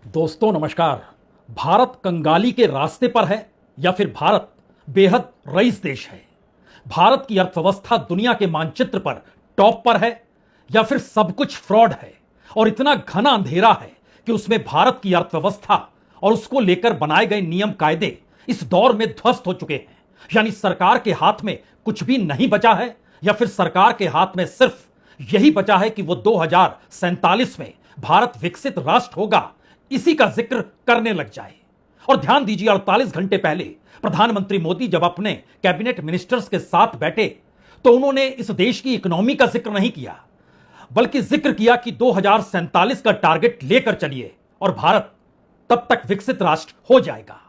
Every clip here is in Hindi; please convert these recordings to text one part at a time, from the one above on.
दोस्तों नमस्कार। भारत कंगाली के रास्ते पर है या फिर भारत बेहद रईस देश है? भारत की अर्थव्यवस्था दुनिया के मानचित्र पर टॉप पर है या फिर सब कुछ फ्रॉड है और इतना घना अंधेरा है कि उसमें भारत की अर्थव्यवस्था और उसको लेकर बनाए गए नियम कायदे इस दौर में ध्वस्त हो चुके हैं? यानी सरकार के हाथ में कुछ भी नहीं बचा है या फिर सरकार के हाथ में सिर्फ यही बचा है कि वो 2047 में भारत विकसित राष्ट्र होगा, इसी का जिक्र करने लग जाए। और ध्यान दीजिए, 48 घंटे पहले प्रधानमंत्री मोदी जब अपने कैबिनेट मिनिस्टर्स के साथ बैठे तो उन्होंने इस देश की इकोनॉमी का जिक्र नहीं किया, बल्कि जिक्र किया कि 2047 का टारगेट लेकर चलिए और भारत तब तक विकसित राष्ट्र हो जाएगा।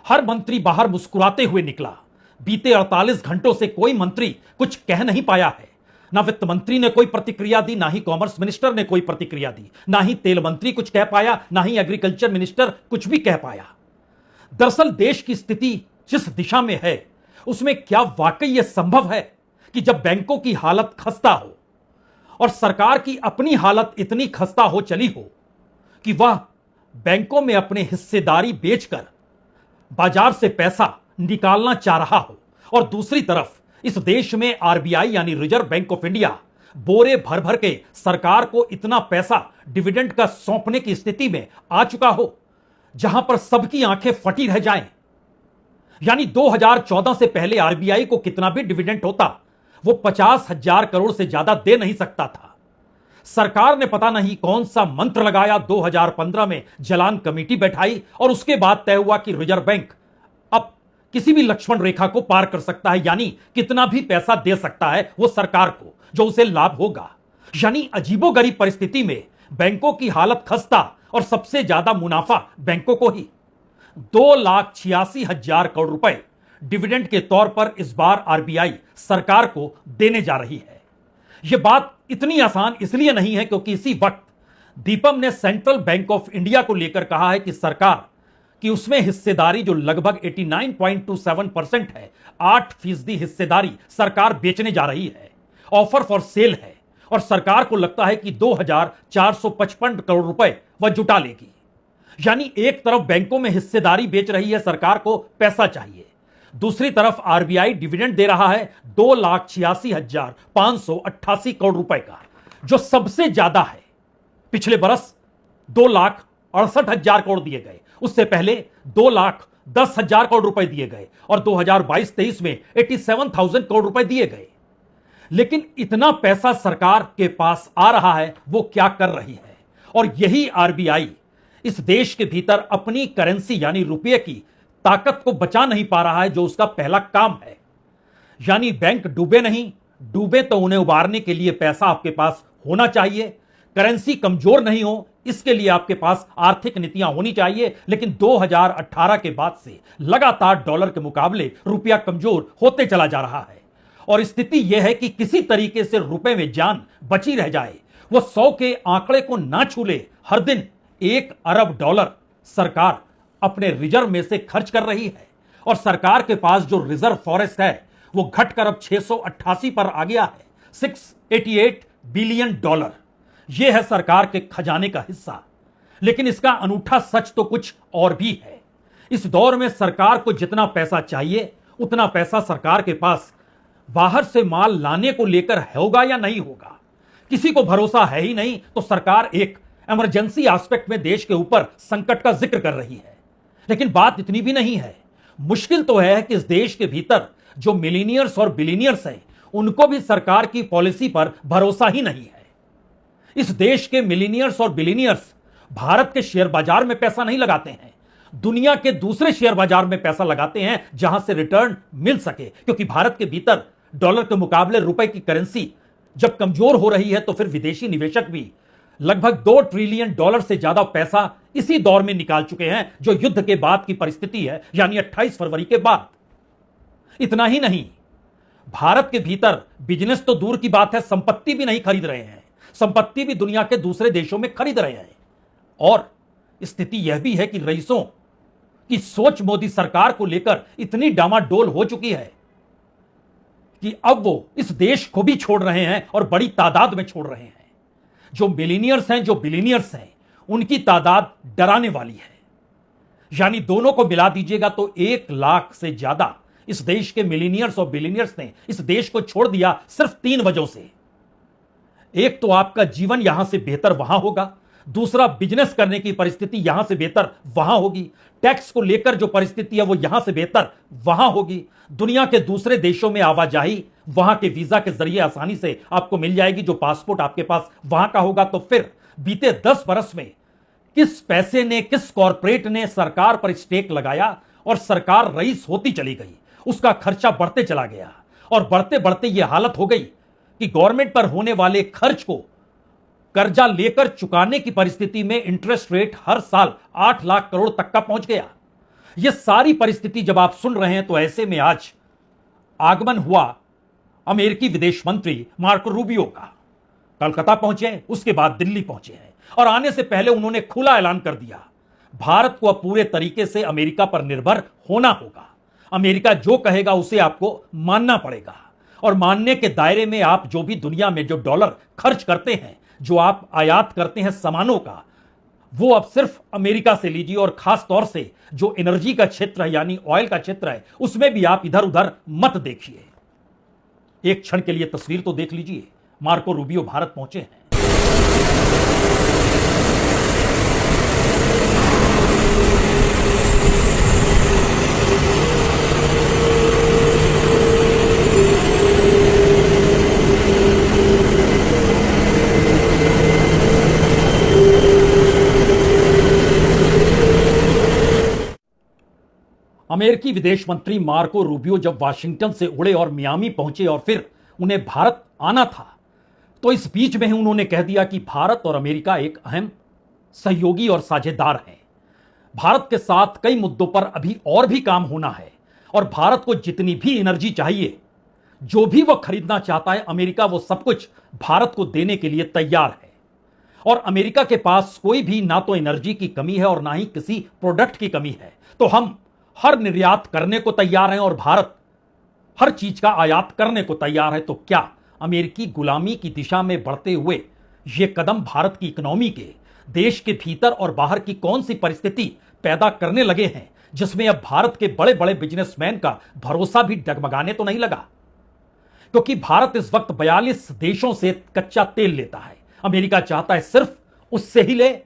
हर मंत्री बाहर मुस्कुराते हुए निकला। बीते 48 घंटों से कोई मंत्री कुछ कह नहीं पाया है। ना वित्त मंत्री ने कोई प्रतिक्रिया दी, ना ही कॉमर्स मिनिस्टर ने कोई प्रतिक्रिया दी, ना ही तेल मंत्री कुछ कह पाया, ना ही एग्रीकल्चर मिनिस्टर कुछ भी कह पाया। दरअसल देश की स्थिति जिस दिशा में है उसमें क्या वाकई यह संभव है कि जब बैंकों की हालत खस्ता हो और सरकार की अपनी हालत इतनी खस्ता हो चली हो कि वह बैंकों में अपने हिस्सेदारी बेचकर बाजार से पैसा निकालना चाह रहा हो, और दूसरी तरफ इस देश में आरबीआई यानी रिजर्व बैंक ऑफ इंडिया बोरे भर भर के सरकार को इतना पैसा डिविडेंड का सौंपने की स्थिति में आ चुका हो जहां पर सबकी आंखें फटी रह जाएं? यानी 2014 से पहले आरबीआई को कितना भी डिविडेंड होता वो 50,000 करोड़ से ज्यादा दे नहीं सकता था। सरकार ने पता नहीं कौन सा मंत्र लगाया, 2015 में जलान कमेटी बैठाई और उसके बाद तय हुआ कि रिजर्व बैंक अब किसी भी लक्ष्मण रेखा को पार कर सकता है, यानी कितना भी पैसा दे सकता है वो सरकार को जो उसे लाभ होगा। यानी अजीबोगरीब परिस्थिति में बैंकों की हालत खस्ता और सबसे ज्यादा मुनाफा बैंकों को ही। 2,86,000 करोड़ रुपए डिविडेंड के तौर पर इस बार आरबीआई सरकार को देने जा रही है। यह बात इतनी आसान इसलिए नहीं है क्योंकि इसी वक्त दीपम ने सेंट्रल बैंक ऑफ इंडिया को लेकर कहा है कि सरकार कि उसमें हिस्सेदारी जो लगभग 89.27% है, 8% हिस्सेदारी सरकार बेचने जा रही है। ऑफर फॉर सेल है और सरकार को लगता है कि 2,455 करोड़ रुपए वह जुटा लेगी। यानी एक तरफ बैंकों में हिस्सेदारी बेच रही है, सरकार को पैसा चाहिए, दूसरी तरफ आरबीआई डिविडेंड दे रहा है 2,86,588 करोड़ रुपए का, जो सबसे ज्यादा है। पिछले बरस 2,68,000 करोड़ दिए गए, उससे पहले 2,10,000 करोड़ रुपए दिए गए और 2022-23 में 87,000 करोड़ रुपए दिए गए। लेकिन इतना पैसा सरकार के पास आ रहा है, वो क्या कर रही है? और यही आरबीआई इस देश के भीतर अपनी करेंसी यानी रुपये की ताकत को बचा नहीं पा रहा है, जो उसका पहला काम है। यानी बैंक डूबे नहीं, डूबे तो उन्हें उबारने के लिए पैसा आपके पास होना चाहिए। करेंसी कमजोर नहीं हो, इसके लिए आपके पास आर्थिक नीतियां होनी चाहिए। लेकिन 2018 के बाद से लगातार डॉलर के मुकाबले रुपया कमजोर होते चला जा रहा है और स्थिति यह है कि किसी तरीके से रुपए में जान बची रह जाए। वो 100 के आंकड़े को ना छूले। हर दिन 1 अरब डॉलर सरकार अपने रिजर्व में से खर्च कर रही है और सरकार के पास जो रिजर्व फॉरेस्ट है वो घटकर अब 688 पर आ गया है। 688 बिलियन डॉलर, यह है सरकार के खजाने का हिस्सा। लेकिन इसका अनूठा सच तो कुछ और भी है। इस दौर में सरकार को जितना पैसा चाहिए उतना पैसा सरकार के पास बाहर से माल लाने को लेकर होगा या नहीं होगा, किसी को भरोसा है ही नहीं। तो सरकार एक इमरजेंसी एस्पेक्ट में देश के ऊपर संकट का जिक्र कर रही है। लेकिन बात इतनी भी नहीं है। मुश्किल तो है कि इस देश के भीतर जो मिलीनियर्स और बिलीनियर्स हैं उनको भी सरकार की पॉलिसी पर भरोसा ही नहीं है। इस देश के मिलीनियर्स और बिलीनियर्स भारत के शेयर बाजार में पैसा नहीं लगाते हैं, दुनिया के दूसरे शेयर बाजार में पैसा लगाते हैं जहां से रिटर्न मिल सके। क्योंकि भारत के भीतर डॉलर के मुकाबले रुपए की करेंसी जब कमजोर हो रही है तो फिर विदेशी निवेशक भी लगभग 2 ट्रिलियन डॉलर से ज्यादा पैसा इसी दौर में निकाल चुके हैं, जो युद्ध के बाद की परिस्थिति है, यानी 28 फरवरी के बाद। इतना ही नहीं, भारत के भीतर बिजनेस तो दूर की बात है, संपत्ति भी नहीं खरीद रहे हैं। संपत्ति भी दुनिया के दूसरे देशों में खरीद रहे हैं। और स्थिति यह भी है कि रईसों की सोच मोदी सरकार को लेकर इतनी डामाडोल हो चुकी है कि अब वो इस देश को भी छोड़ रहे हैं और बड़ी तादाद में छोड़ रहे हैं। जो मिलीनियर्स हैं, जो बिलीनियर्स हैं, उनकी तादाद डराने वाली है। यानी दोनों को मिला दीजिएगा तो 1 लाख से ज्यादा इस देश के मिलीनियर्स और बिलीनियर्स ने इस देश को छोड़ दिया सिर्फ 3 वजहों से। एक तो आपका जीवन यहां से बेहतर वहां होगा, दूसरा बिजनेस करने की परिस्थिति यहां से बेहतर वहां होगी, टैक्स को लेकर जो परिस्थिति है वो यहां से बेहतर वहां होगी, दुनिया के दूसरे देशों में आवाजाही वहां के वीजा के जरिए आसानी से आपको मिल जाएगी, जो पासपोर्ट आपके पास वहां का होगा। तो फिर बीते 10 बरस में किस पैसे ने, किस कॉरपोरेट ने सरकार पर स्टेक लगाया और सरकार रईस होती चली गई, उसका खर्चा बढ़ते चला गया और बढ़ते बढ़ते यह हालत हो गई कि गवर्नमेंट पर होने वाले खर्च को कर्जा लेकर चुकाने की परिस्थिति में इंटरेस्ट रेट हर साल 8 लाख करोड़ तक का पहुंच गया। यह सारी परिस्थिति जब आप सुन रहे हैं तो ऐसे में आज आगमन हुआ अमेरिकी विदेश मंत्री मार्को रूबियो का। कलकत्ता पहुंचे, उसके बाद दिल्ली पहुंचे हैं और आने से पहले उन्होंने खुला ऐलान कर दिया भारत को अब पूरे तरीके से अमेरिका पर निर्भर होना होगा। अमेरिका जो कहेगा उसे आपको मानना पड़ेगा और मानने के दायरे में आप जो भी दुनिया में जो डॉलर खर्च करते हैं, जो आप आयात करते हैं सामानों का, वो अब सिर्फ अमेरिका से लीजिए और खास तौर से जो एनर्जी का क्षेत्र है यानी ऑयल का क्षेत्र है उसमें भी आप इधर उधर मत देखिए। एक क्षण के लिए तस्वीर तो देख लीजिए, मार्को रूबियो भारत पहुंचे हैं। अमेरिकी विदेश मंत्री मार्को रूबियो जब वाशिंगटन से उड़े और मियामी पहुंचे और फिर उन्हें भारत आना था, तो इस बीच में ही उन्होंने कह दिया कि भारत और अमेरिका एक अहम सहयोगी और साझेदार हैं। भारत के साथ कई मुद्दों पर अभी और भी काम होना है और भारत को जितनी भी एनर्जी चाहिए, जो भी वह खरीदना चाहता है, अमेरिका वो सब कुछ भारत को देने के लिए तैयार है। और अमेरिका के पास कोई भी ना तो एनर्जी की कमी है और ना ही किसी प्रोडक्ट की कमी है, तो हम हर निर्यात करने को तैयार हैं और भारत हर चीज का आयात करने को तैयार है। तो क्या अमेरिकी गुलामी की दिशा में बढ़ते हुए यह कदम भारत की इकोनॉमी के, देश के भीतर और बाहर की कौन सी परिस्थिति पैदा करने लगे हैं जिसमें अब भारत के बड़े बड़े बिजनेसमैन का भरोसा भी डगमगाने तो नहीं लगा? क्योंकि भारत इस वक्त 42 देशों से कच्चा तेल लेता है, अमेरिका चाहता है सिर्फ उससे ही ले।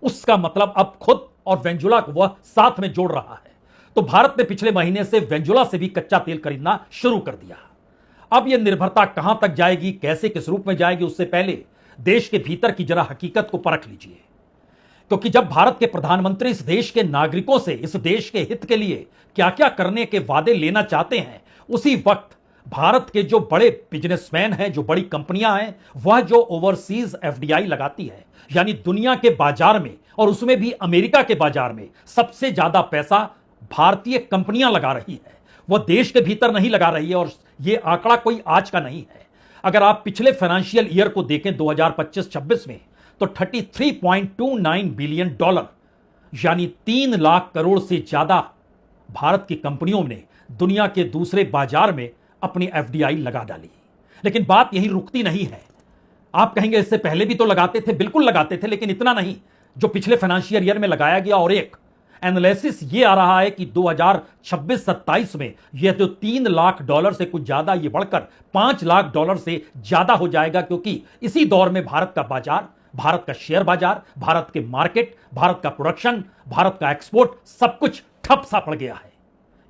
उसका मतलब अब खुद और वेनेजुएला को वह साथ में जोड़ रहा है। तो भारत ने पिछले महीने से वेनेजुएला से भी कच्चा तेल खरीदना शुरू कर दिया। अब यह निर्भरता कहां तक जाएगी, कैसे, किस रूप में जाएगी, उससे पहले देश के भीतर की जरा हकीकत को परख लीजिए। क्योंकि जब भारत के प्रधानमंत्री इस देश के नागरिकों से इस देश के हित के लिए क्या क्या करने के वादे लेना चाहते हैं, उसी वक्त भारत के जो बड़े बिजनेसमैन हैं, जो बड़ी कंपनियां हैं, वह जो ओवरसीज एफडीआई लगाती है, यानी दुनिया के बाजार में और उसमें भी अमेरिका के बाजार में सबसे ज्यादा पैसा भारतीय कंपनियां लगा रही है, वह देश के भीतर नहीं लगा रही है। और यह आंकड़ा कोई आज का नहीं है। अगर आप पिछले फाइनेंशियल ईयर को देखें 2025-26 में, तो 33.29 बिलियन डॉलर यानी 3 लाख करोड़ से ज्यादा भारत की कंपनियों ने दुनिया के दूसरे बाजार में अपनी एफडीआई लगा डाली। लेकिन बात यही रुकती नहीं है। आप कहेंगे इससे पहले भी तो लगाते थे, बिल्कुल लगाते थे, लेकिन इतना नहीं जो पिछले फाइनेंशियल ईयर में लगाया गया। और एक एनालिसिस यह आ रहा है कि 2026-27 में यह जो 3 लाख डॉलर से कुछ ज्यादा, यह बढ़कर 5 लाख डॉलर से ज्यादा हो जाएगा। क्योंकि इसी दौर में भारत का बाजार, भारत का शेयर बाजार, भारत के मार्केट, भारत का प्रोडक्शन, भारत का एक्सपोर्ट सब कुछ ठप सा पड़ गया है।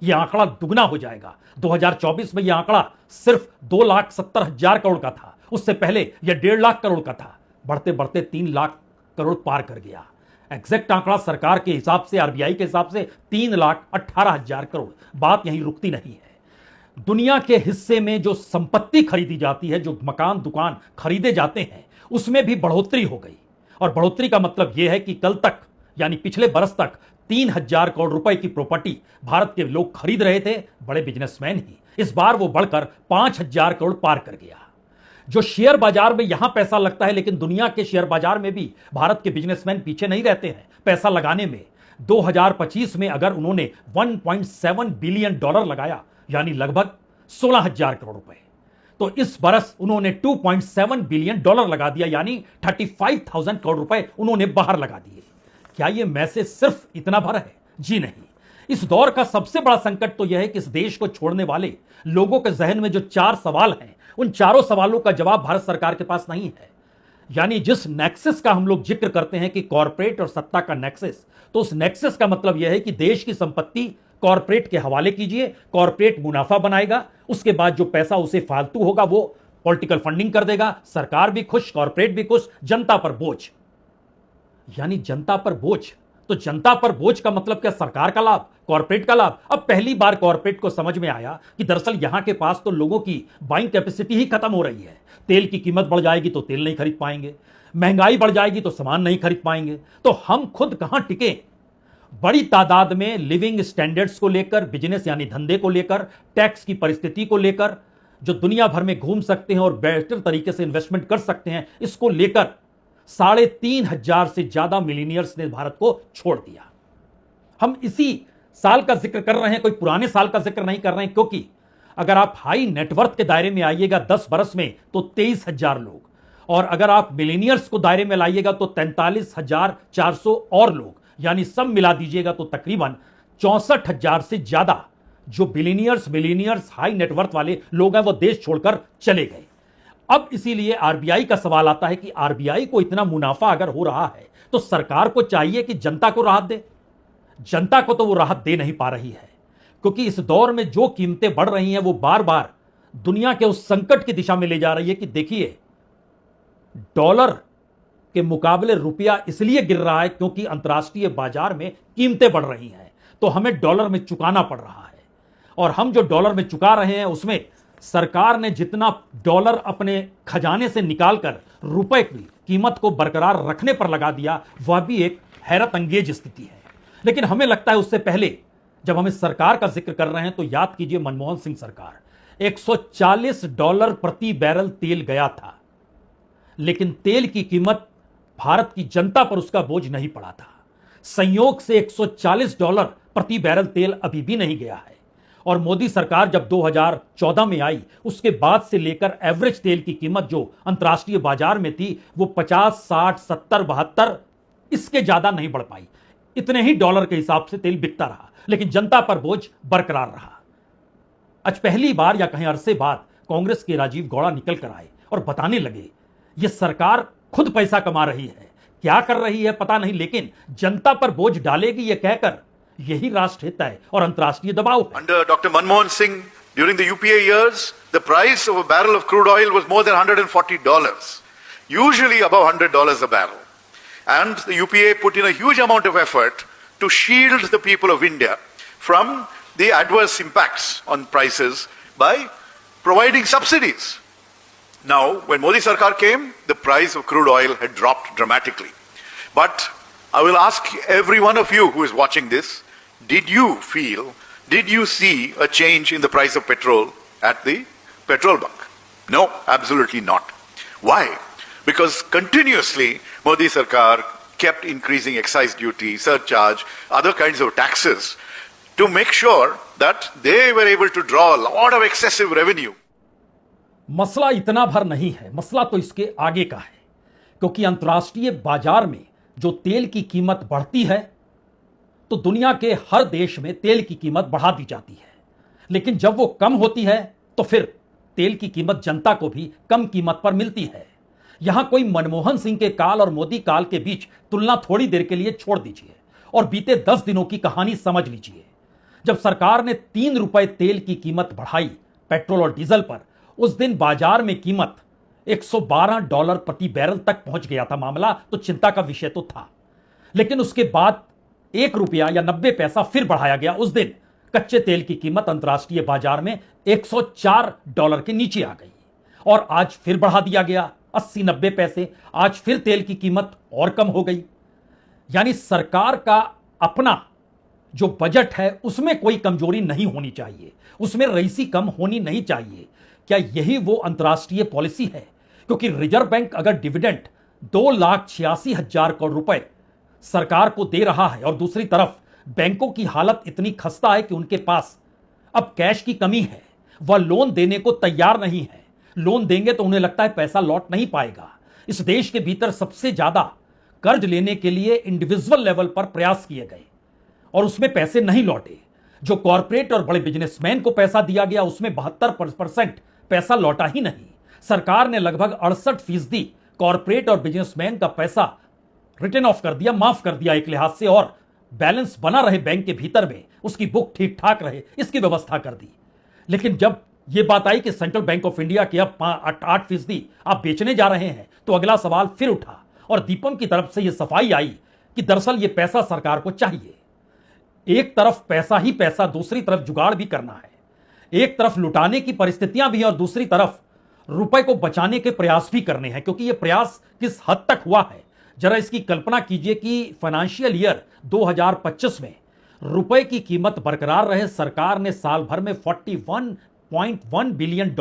यह आंकड़ा दुगना हो जाएगा। 2024 में यह आंकड़ा सिर्फ 2,70,000 करोड़ का था, उससे पहले यह 1.5 लाख करोड़ का था, बढ़ते बढ़ते 3 लाख करोड़ पार कर गया। एग्जैक्ट आंकड़ा सरकार के हिसाब से, आरबीआई के हिसाब से 3,18,000 करोड़। बात यहीं रुकती नहीं है। दुनिया के हिस्से में जो संपत्ति खरीदी जाती है, जो मकान दुकान खरीदे जाते हैं, उसमें भी बढ़ोतरी हो गई। और बढ़ोतरी का मतलब यह है कि कल तक यानी पिछले बरस तक 3,000 करोड़ रुपए की प्रॉपर्टी भारत के लोग खरीद रहे थे, बड़े बिजनेसमैन ही। इस बार वो बढ़कर 5,000 करोड़ पार कर गया। जो शेयर बाजार में यहां पैसा लगता है, लेकिन दुनिया के शेयर बाजार में भी भारत के बिजनेसमैन पीछे नहीं रहते हैं पैसा लगाने में। 2025 में अगर उन्होंने 1.7 बिलियन डॉलर लगाया, यानी लगभग 16,000 करोड़ रुपए, तो इस बरस उन्होंने $2.7 बिलियन लगा दिया, यानी 35,000 करोड़ रुपए उन्होंने बाहर लगा दिए। क्या यह मैसेज सिर्फ इतना भर है? जी नहीं। इस दौर का सबसे बड़ा संकट तो यह है कि इस देश को छोड़ने वाले लोगों के जहन में जो 4 सवाल हैं, उन चारों सवालों का जवाब भारत सरकार के पास नहीं है। यानी जिस नेक्सस का हम लोग जिक्र करते हैं कि कॉर्पोरेट और सत्ता का नेक्सस, तो उस नेक्सस का मतलब यह है कि देश की संपत्ति कॉर्पोरेट के हवाले कीजिए, कॉर्पोरेट मुनाफा बनाएगा, उसके बाद जो पैसा उसे फालतू होगा वो पॉलिटिकल फंडिंग कर देगा, सरकार भी खुश, कॉर्पोरेट भी खुश, जनता पर बोझ। यानी जनता पर बोझ, तो जनता पर बोझ का मतलब क्या? सरकार का लाभ, कॉर्पोरेट का लाभ। अब पहली बार कॉर्पोरेट को समझ में आया कि दरअसल यहां के पास तो लोगों की बाइंग कैपेसिटी ही खत्म हो रही है। तेल की कीमत बढ़ जाएगी तो तेल नहीं खरीद पाएंगे, महंगाई बढ़ जाएगी तो सामान नहीं खरीद पाएंगे, तो हम खुद कहां टिके? बड़ी तादाद में लिविंग स्टैंडर्ड्स को लेकर, बिजनेस यानी धंधे को लेकर, टैक्स की परिस्थिति को लेकर, जो दुनिया भर में घूम सकते हैं और बेहतर तरीके से इन्वेस्टमेंट कर सकते हैं, इसको लेकर 3,500 से ज्यादा मिलीनियर्स ने भारत को छोड़ दिया। हम इसी साल का जिक्र कर रहे हैं, कोई पुराने साल का जिक्र नहीं कर रहे हैं, क्योंकि अगर आप हाई नेटवर्थ के दायरे में आइएगा 10 बरस में तो 23,000 लोग, और अगर आप मिलीनियर्स को दायरे में लाइएगा तो 43,400 और लोग, यानी सब मिला दीजिएगा तो तकरीबन 64,000 से ज्यादा जो बिलियनियर्स, मिलीनियर्स, हाई नेटवर्थ वाले लोग हैं वो देश छोड़कर चले गए। अब इसीलिए आरबीआई का सवाल आता है कि आरबीआई को इतना मुनाफा अगर हो रहा है तो सरकार को चाहिए कि जनता को राहत दे। जनता को तो वो राहत दे नहीं पा रही है, क्योंकि इस दौर में जो कीमतें बढ़ रही हैं वो बार बार दुनिया के उस संकट की दिशा में ले जा रही है कि देखिए, डॉलर के मुकाबले रुपया इसलिए गिर रहा है क्योंकि अंतर्राष्ट्रीय बाजार में कीमतें बढ़ रही हैं, तो हमें डॉलर में चुकाना पड़ रहा है। और हम जो डॉलर में चुका रहे हैं उसमें सरकार ने जितना डॉलर अपने खजाने से निकालकर रुपए की कीमत को बरकरार रखने पर लगा दिया, वह भी एक हैरत अंगेज स्थिति है। लेकिन हमें लगता है उससे पहले जब हम इस सरकार का जिक्र कर रहे हैं तो याद कीजिए मनमोहन सिंह सरकार, $140 प्रति बैरल तेल गया था, लेकिन तेल की कीमत भारत की जनता पर उसका बोझ नहीं पड़ा था। संयोग से $140 प्रति बैरल तेल अभी भी नहीं गया है। और मोदी सरकार जब 2014 में आई, उसके बाद से लेकर एवरेज तेल की कीमत जो अंतर्राष्ट्रीय बाजार में थी वो 50, 60, 70, 72, इसके ज्यादा नहीं बढ़ पाई। इतने ही डॉलर के हिसाब से तेल बिकता रहा, लेकिन जनता पर बोझ बरकरार रहा। आज पहली बार या कहीं अरसे बाद कांग्रेस के राजीव गौड़ा निकल कर आए और बताने लगे ये सरकार खुद पैसा कमा रही है, क्या कर रही है पता नहीं, लेकिन जनता पर बोझ डालेगी ये कहकर, यही राष्ट्रहित है और अंतर्राष्ट्रीय दबाव है। Under Dr. Manmohan Singh, during the UPA years, the price of a barrel of crude oil was more than $140, usually above $100 a barrel. And the UPA put in a huge amount of effort to shield the people of India from the adverse impacts on prices by providing subsidies. Now, when Modi Sarkar came, the price of crude oil had dropped dramatically. But I will ask every one of you who is watching this, did you see a change in the price of petrol at the petrol bunk? No, absolutely not. Why? Because continuously Modi Sarkar kept increasing excise duty, surcharge, other kinds of taxes to make sure that they were able to draw a lot of excessive revenue. मसला इतना भर नहीं है, मसला तो इसके आगे का है, क्योंकि अंतर्राष्ट्रीय बाजार में जो तेल की कीमत बढ़ती है तो दुनिया के हर देश में तेल की कीमत बढ़ा दी जाती है, लेकिन जब वो कम होती है तो फिर तेल की कीमत जनता को भी कम कीमत पर मिलती है। यहां कोई मनमोहन सिंह के काल और मोदी काल के बीच तुलना थोड़ी देर के लिए छोड़ दीजिए और बीते 10 दिनों की कहानी समझ लीजिए। जब सरकार ने 3 रुपए तेल की कीमत बढ़ाई पेट्रोल और डीजल पर, उस दिन बाजार में कीमत $112 प्रति बैरल तक पहुंच गया था। मामला तो चिंता का विषय तो था, लेकिन उसके बाद ₹1 या 90 पैसा फिर बढ़ाया गया। उस दिन कच्चे तेल की कीमत अंतर्राष्ट्रीय बाजार में $104 के नीचे आ गई और आज फिर बढ़ा दिया गया 80-90 पैसे। आज फिर तेल की कीमत और कम हो गई। यानी सरकार का अपना जो बजट है उसमें कोई कमजोरी नहीं होनी चाहिए, उसमें रईसी कम होनी नहीं चाहिए। क्या यही वो अंतर्राष्ट्रीय पॉलिसी है? क्योंकि रिजर्व बैंक अगर डिविडेंड 2,86,000 करोड़ रुपए सरकार को दे रहा है और दूसरी तरफ बैंकों की हालत इतनी खस्ता है कि उनके पास अब कैश की कमी है, वह लोन देने को तैयार नहीं है, लोन देंगे तो उन्हें लगता है पैसा लौट नहीं पाएगा। इस देश के भीतर सबसे ज्यादा कर्ज लेने के लिए इंडिविजुअल लेवल पर प्रयास किए गए और उसमें पैसे नहीं लौटे। जो कॉरपोरेट और बड़े बिजनेसमैन को पैसा दिया गया उसमें 72% पैसा लौटा ही नहीं। सरकार ने लगभग 68% कॉरपोरेट और बिजनेसमैन का पैसा रिटर्न ऑफ कर दिया, माफ कर दिया एक लिहाज से, और बैलेंस बना रहे बैंक के भीतर में, उसकी बुक ठीक ठाक रहे, इसकी व्यवस्था कर दी। लेकिन जब यह बात आई कि सेंट्रल बैंक ऑफ इंडिया के अब 8% आप बेचने जा रहे हैं, तो अगला सवाल फिर उठा और दीपम की तरफ से यह सफाई आई कि दरअसल यह पैसा सरकार को चाहिए। एक तरफ पैसा ही पैसा, दूसरी तरफ जुगाड़ भी करना है। एक तरफ लुटाने की परिस्थितियां भी हैं और दूसरी तरफ रुपए को बचाने के प्रयास भी करने हैं। क्योंकि यह प्रयास किस हद तक हुआ है, जरा इसकी कल्पना कीजिए कि फाइनेंशियल ईयर 2025 में रुपए की कीमत बरकरार रहे, सरकार ने साल भर में $41.1 बिलियन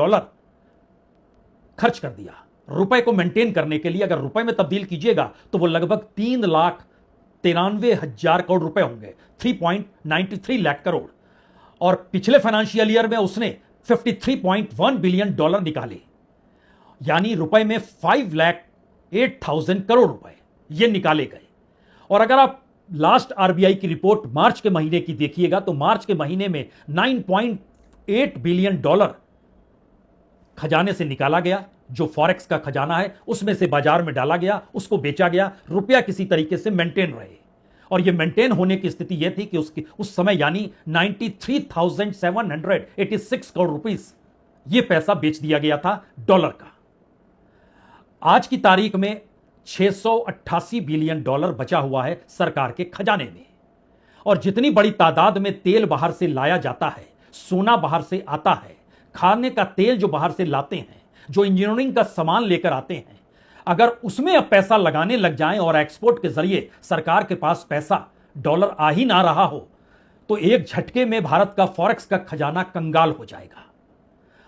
खर्च कर दिया रुपए को मेंटेन करने के लिए। अगर रुपए में तब्दील कीजिएगा तो वो लगभग 3,93,000 करोड़ रुपए होंगे, 3.93 लाख करोड़। और पिछले फाइनेंशियल ईयर में उसने $53.1 बिलियन निकाले, यानी रुपए में 5,08,000 करोड़ रुपए ये निकाले गए। और अगर आप लास्ट आरबीआई की रिपोर्ट मार्च के महीने की देखिएगा तो मार्च के महीने में $9.8 बिलियन खजाने से निकाला गया। जो फॉरेक्स का खजाना है उसमें से बाजार में डाला गया, उसको बेचा गया, रुपया किसी तरीके से मेंटेन रहे। और यह मेंटेन होने की स्थिति यह थी कि उस समय यानी 93,786 करोड़ रुपीस यह पैसा बेच दिया गया था डॉलर का। आज की तारीख में $688 बिलियन बचा हुआ है सरकार के खजाने में। और जितनी बड़ी तादाद में तेल बाहर से लाया जाता है, सोना बाहर से आता है, खाने का तेल जो बाहर से लाते हैं, जो इंजीनियरिंग का सामान लेकर आते हैं, अगर उसमें अब पैसा लगाने लग जाएं और एक्सपोर्ट के जरिए सरकार के पास पैसा डॉलर आ ही ना रहा हो, तो एक झटके में भारत का फॉरेक्स का खजाना कंगाल हो जाएगा।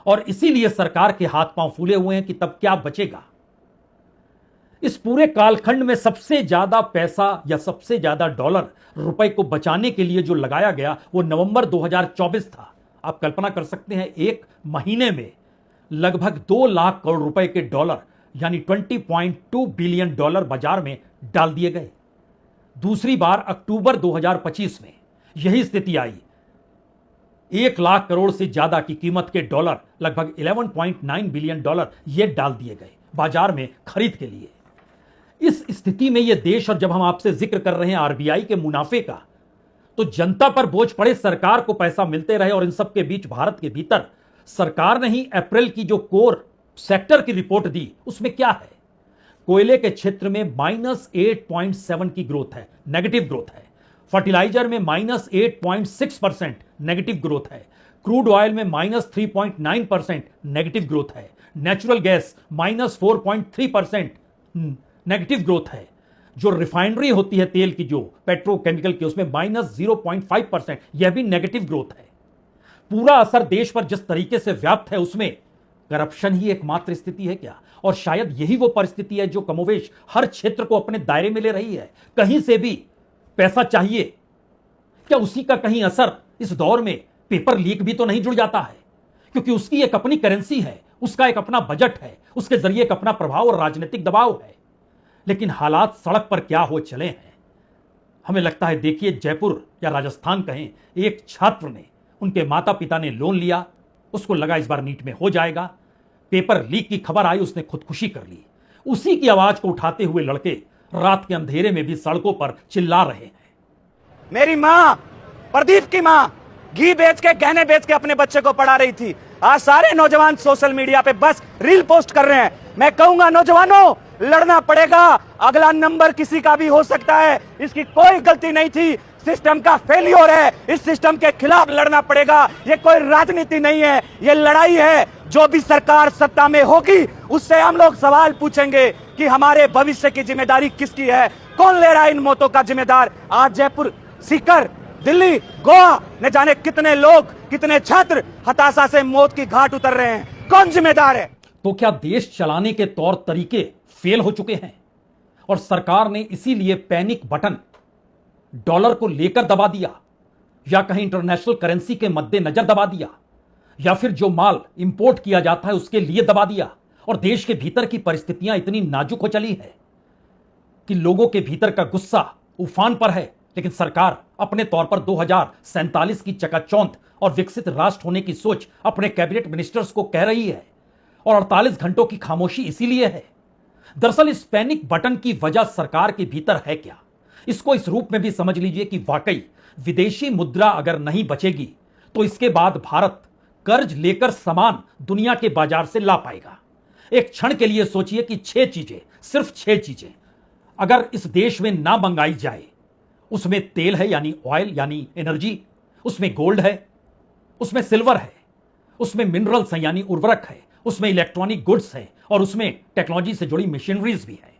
और इसीलिए सरकार के हाथ पांव फूले हुए हैं कि तब क्या बचेगा। इस पूरे कालखंड में सबसे ज्यादा पैसा या सबसे ज्यादा डॉलर रुपए को बचाने के लिए जो लगाया गया वो नवंबर 2024 था। आप कल्पना कर सकते हैं, एक महीने में लगभग 2 लाख करोड़ रुपए के डॉलर यानी $20.2 बिलियन बाजार में डाल दिए गए। दूसरी बार अक्टूबर 2025 में यही स्थिति आई। 1 लाख करोड़ से ज्यादा की कीमत के डॉलर, लगभग $11.9 बिलियन ये डाल दिए गए बाजार में खरीद के लिए। इस स्थिति में यह देश, और जब हम आपसे जिक्र कर रहे हैं आरबीआई के मुनाफे का, तो जनता पर बोझ पड़े, सरकार को पैसा मिलते रहे। और इन सब के बीच भारत के भीतर सरकार ने ही अप्रैल की जो कोर सेक्टर की रिपोर्ट दी उसमें क्या है, कोयले के क्षेत्र में -8.7 की ग्रोथ है, नेगेटिव ग्रोथ है। फर्टिलाइजर में -8.6% नेगेटिव ग्रोथ है। क्रूड ऑयल में -3.9% नेगेटिव ग्रोथ है। नेचुरल गैस -4.3% नेगेटिव ग्रोथ है। जो रिफाइनरी होती है तेल की, जो पेट्रोकेमिकल की, उसमें -0.5%, यह भी नेगेटिव ग्रोथ है। पूरा असर देश पर जिस तरीके से व्याप्त है उसमें करप्शन ही एकमात्र स्थिति है क्या? और शायद यही वो परिस्थिति है जो कमोवेश हर क्षेत्र को अपने दायरे में ले रही है। कहीं से भी पैसा चाहिए, क्या उसी का कहीं असर इस दौर में पेपर लीक भी तो नहीं जुड़ जाता है? क्योंकि उसकी एक अपनी करेंसी है, उसका एक अपना बजट है, उसके जरिए एक अपना प्रभाव और राजनीतिक दबाव है। लेकिन हालात सड़क पर क्या हो चले हैं, हमें लगता है। देखिए, जयपुर या राजस्थान कहें, एक छात्र ने, उनके माता पिता ने लोन लिया, उसको लगा इस बार नीट में हो जाएगा। पेपर लीक की खबर आई, उसने खुदकुशी कर ली। उसी की आवाज को उठाते हुए लड़के रात के अंधेरे में भी सड़कों पर चिल्ला रहे हैं। मेरी माँ, प्रदीप की माँ, घी बेच के, गहने बेच के अपने बच्चे को पढ़ा रही थी। आज सारे नौजवान सोशल मीडिया पे बस रील पोस्ट कर रहे हैं। मैं कहूंगा नौजवानों, लड़ना पड़ेगा। अगला नंबर किसी का भी हो सकता है। इसकी कोई गलती नहीं थी, सिस्टम का फेलियर है। इस सिस्टम के खिलाफ लड़ना पड़ेगा। ये कोई राजनीति नहीं है, ये लड़ाई है। जो भी सरकार सत्ता में होगी उससे हम लोग सवाल पूछेंगे कि हमारे भविष्य की जिम्मेदारी किसकी है, कौन ले रहा है इन मौतों का जिम्मेदार। आज जयपुर, सीकर, दिल्ली, गोवा, न जाने कितने लोग, कितने छात्र हताशा से मौत की घाट उतर रहे हैं। कौन जिम्मेदार है? तो क्या देश चलाने के तौर तरीके फेल हो चुके हैं और सरकार ने इसीलिए पैनिक बटन डॉलर को लेकर दबा दिया, या कहीं इंटरनेशनल करेंसी के मद्देनजर दबा दिया? या फिर जो माल इंपोर्ट किया जाता है उसके लिए दबा दिया। और देश के भीतर की परिस्थितियां इतनी नाजुक हो चली है कि लोगों के भीतर का गुस्सा उफान पर है, लेकिन सरकार अपने तौर पर 2047 की चकाचौंध और विकसित राष्ट्र होने की सोच अपने कैबिनेट मिनिस्टर्स को कह रही है। और 48 घंटों की खामोशी इसीलिए है। दरअसल इस पैनिक बटन की वजह सरकार के भीतर है क्या, इसको इस रूप में भी समझ लीजिए कि वाकई विदेशी मुद्रा अगर नहीं बचेगी तो इसके बाद भारत कर्ज लेकर सामान दुनिया के बाजार से ला पाएगा। एक क्षण के लिए सोचिए कि 6 चीजें, सिर्फ 6 चीजें अगर इस देश में ना मंगाई जाए, उसमें तेल है यानी ऑयल यानी एनर्जी, उसमें गोल्ड है, उसमें सिल्वर है, उसमें मिनरल्स हैं यानी उर्वरक है, उसमें इलेक्ट्रॉनिक गुड्स है और उसमें टेक्नोलॉजी से जुड़ी मशीनरीज भी है।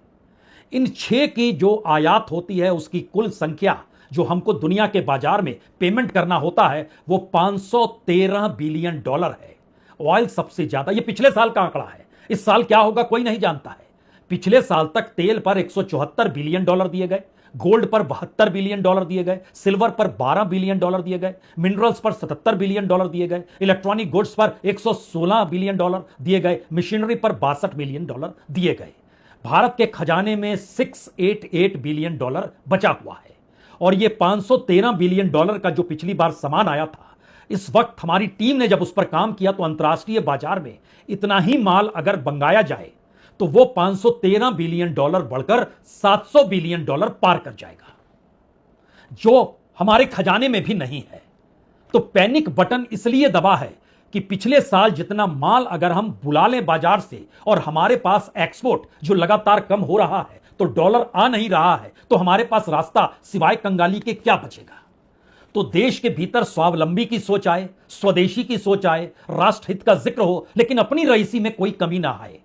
इन 6 की जो आयात होती है उसकी कुल संख्या जो हमको दुनिया के बाजार में पेमेंट करना होता है वो 513 बिलियन डॉलर है। ऑयल सबसे ज्यादा, ये पिछले साल का आंकड़ा है, इस साल क्या होगा कोई नहीं जानता है। पिछले साल तक तेल पर 174 बिलियन डॉलर दिए गए, गोल्ड पर 72 बिलियन डॉलर दिए गए, सिल्वर पर 12 बिलियन डॉलर दिए गए, मिनरल्स पर 77 बिलियन डॉलर दिए गए, इलेक्ट्रॉनिक गुड्स पर 116 बिलियन डॉलर दिए गए, मशीनरी पर 62 बिलियन डॉलर दिए गए। भारत के खजाने में 688 बिलियन डॉलर बचा हुआ है। और ये 513 बिलियन डॉलर का जो पिछली बार सामान आया था, इस वक्त हमारी टीम ने जब उस पर काम किया तो अंतर्राष्ट्रीय बाजार में इतना ही माल अगर मंगाया जाए तो वो 513 बिलियन डॉलर बढ़कर 700 बिलियन डॉलर पार कर जाएगा, जो हमारे खजाने में भी नहीं है। तो पैनिक बटन इसलिए दबा है कि पिछले साल जितना माल अगर हम बुला लें बाजार से और हमारे पास एक्सपोर्ट जो लगातार कम हो रहा है तो डॉलर आ नहीं रहा है, तो हमारे पास रास्ता सिवाय कंगाली के क्या बचेगा। तो देश के भीतर स्वावलंबी की सोच आए, स्वदेशी की सोच आए, राष्ट्र हित का जिक्र हो, लेकिन अपनी रईसी में कोई कमी ना आए।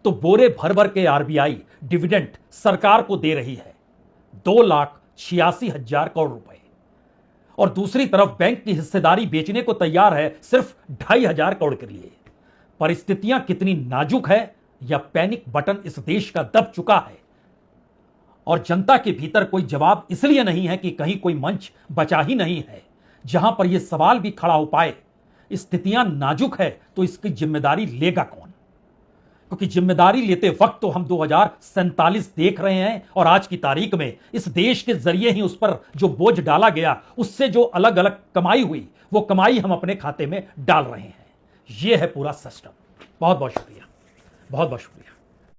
तो बोरे भर भर के आरबीआई डिविडेंड सरकार को दे रही है 2,86,000 करोड़ रुपए, और दूसरी तरफ बैंक की हिस्सेदारी बेचने को तैयार है सिर्फ 2,500 करोड़ के लिए। परिस्थितियां कितनी नाजुक है या पैनिक बटन इस देश का दब चुका है और जनता के भीतर कोई जवाब इसलिए नहीं है कि कहीं कोई मंच बचा ही नहीं है जहां पर यह सवाल भी खड़ा हो पाए। स्थितियां नाजुक है तो इसकी जिम्मेदारी लेगा कौन, क्योंकि जिम्मेदारी लेते वक्त तो हम 2047 देख रहे हैं और आज की तारीख में इस देश के जरिए ही उस पर जो बोझ डाला गया, उससे जो अलग अलग कमाई हुई, वो कमाई हम अपने खाते में डाल रहे हैं। यह है पूरा सिस्टम। बहुत बहुत शुक्रिया, बहुत बहुत शुक्रिया।